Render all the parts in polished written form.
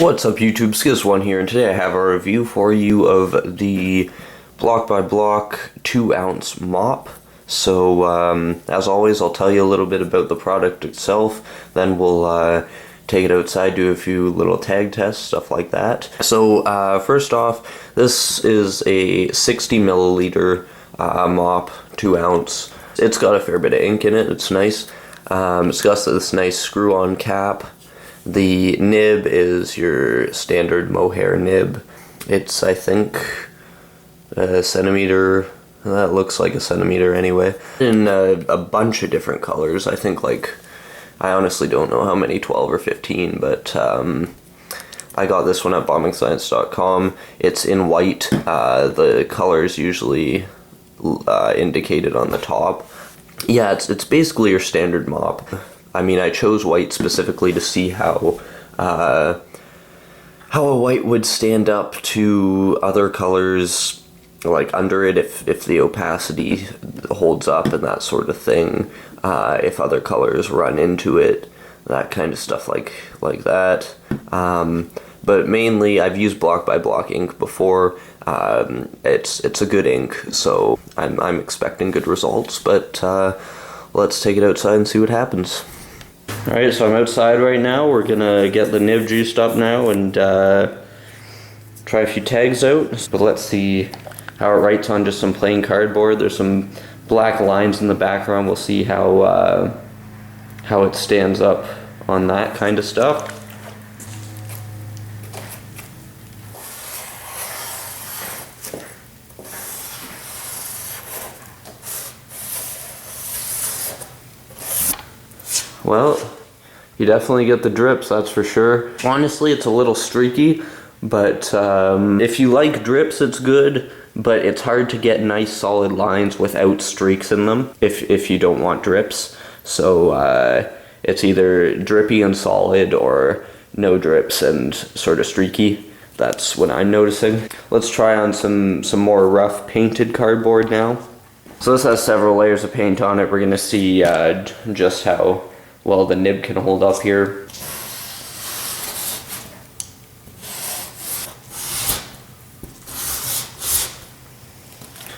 What's up YouTube, Skiz1 here, and today I have a review for you of the block by block 2oz mop. So as always, I'll tell you a little bit about the product itself, then we'll take it outside, do a few little tag tests, stuff like that. So first off, this is a 60 milliliter mop, 2oz. It's got a fair bit of ink in it, it's nice. It's got this nice screw-on cap. The nib is your standard mohair nib. It's, I think, a centimeter. That looks like a centimeter anyway. In a bunch of different colors. I think, like, I honestly don't know how many, 12 or 15, but I got this one at bombingscience.com. It's in white. The color is usually indicated on the top. Yeah, it's basically your standard mop. I mean, I chose white specifically to see how a white would stand up to other colors, like under it, if the opacity holds up and that sort of thing, if other colors run into it, that kind of stuff like that. But mainly, I've used block by block ink before. It's a good ink, so I'm expecting good results. But let's take it outside and see what happens. Alright, so I'm outside right now. We're gonna get the nib juiced up now and try a few tags out. But let's see how it writes on just some plain cardboard. There's some black lines in the background. We'll see how it stands up on that kind of stuff. Well, you definitely get the drips, that's for sure. Honestly, it's a little streaky, but if you like drips, it's good, but it's hard to get nice solid lines without streaks in them if you don't want drips. So it's either drippy and solid or no drips and sort of streaky. That's what I'm noticing. Let's try on some more rough painted cardboard now. So this has several layers of paint on it. We're gonna see just how well the nib can hold up here.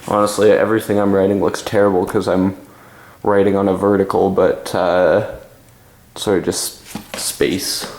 Honestly, everything I'm writing looks terrible because I'm writing on a vertical, but sort of just space.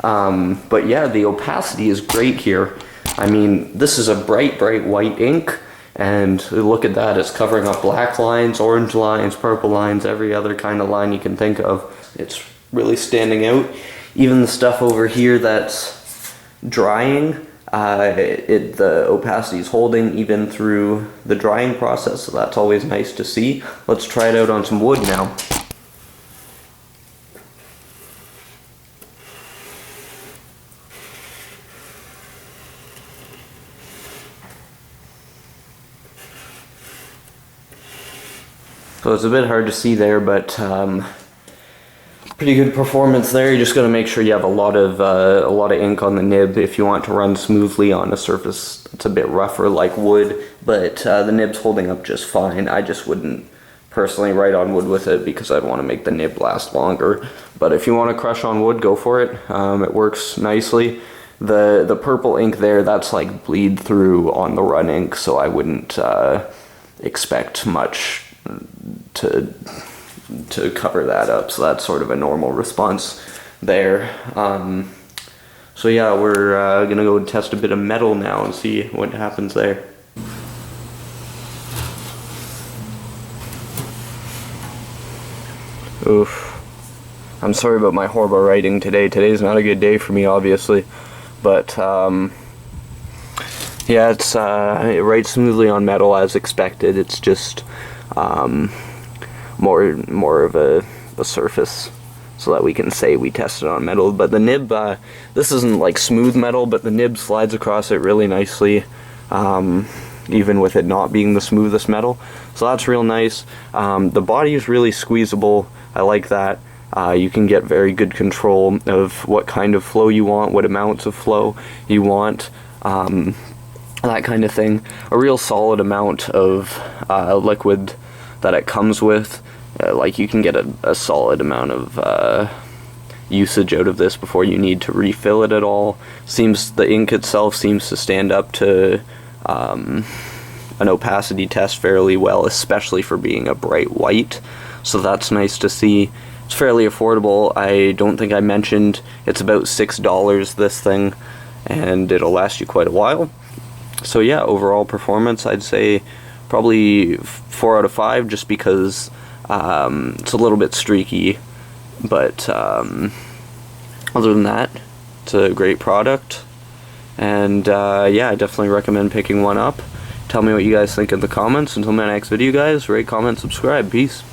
But yeah, the opacity is great here. I mean, this is a bright white ink, and look at that, it's covering up black lines, orange lines, purple lines, every other kind of line you can think of. It's really standing out. Even the stuff over here that's drying, the opacity is holding even through the drying process, so that's always nice to see. Let's try it out on some wood now. So it's a bit hard to see there, but pretty good performance there. You just got to make sure you have a lot of ink on the nib if you want to run smoothly on a surface that's a bit rougher like wood. But the nib's holding up just fine. I just wouldn't personally write on wood with it because I'd want to make the nib last longer. But if you want to crush on wood, go for it. It works nicely. The purple ink there, that's like bleed through on the run ink, so I wouldn't expect much to cover that up, so that's sort of a normal response there. So yeah, we're gonna go test a bit of metal now and see what happens there. Oof. I'm sorry about my horrible writing today. Today's not a good day for me, obviously, but yeah, it writes smoothly on metal as expected. It's just more of a surface so that we can say we tested on metal. But the nib, this isn't like smooth metal, but the nib slides across it really nicely, even with it not being the smoothest metal, so that's real nice. The body is really squeezable. I like that. You can get very good control of what kind of flow you want, what amounts of flow you want, that kind of thing. A real solid amount of liquid that it comes with. Like, you can get a solid amount of usage out of this before you need to refill it at all. Seems the ink itself seems to stand up to an opacity test fairly well, especially for being a bright white, so that's nice to see. It's fairly affordable. I don't think I mentioned it's about $6 this thing, and it'll last you quite a while. So yeah, overall performance, I'd say probably 4 out of 5, just because it's a little bit streaky, but other than that, it's a great product, and yeah, I definitely recommend picking one up. Tell me what you guys think in the comments. Until my next video, guys, rate, comment, subscribe. Peace.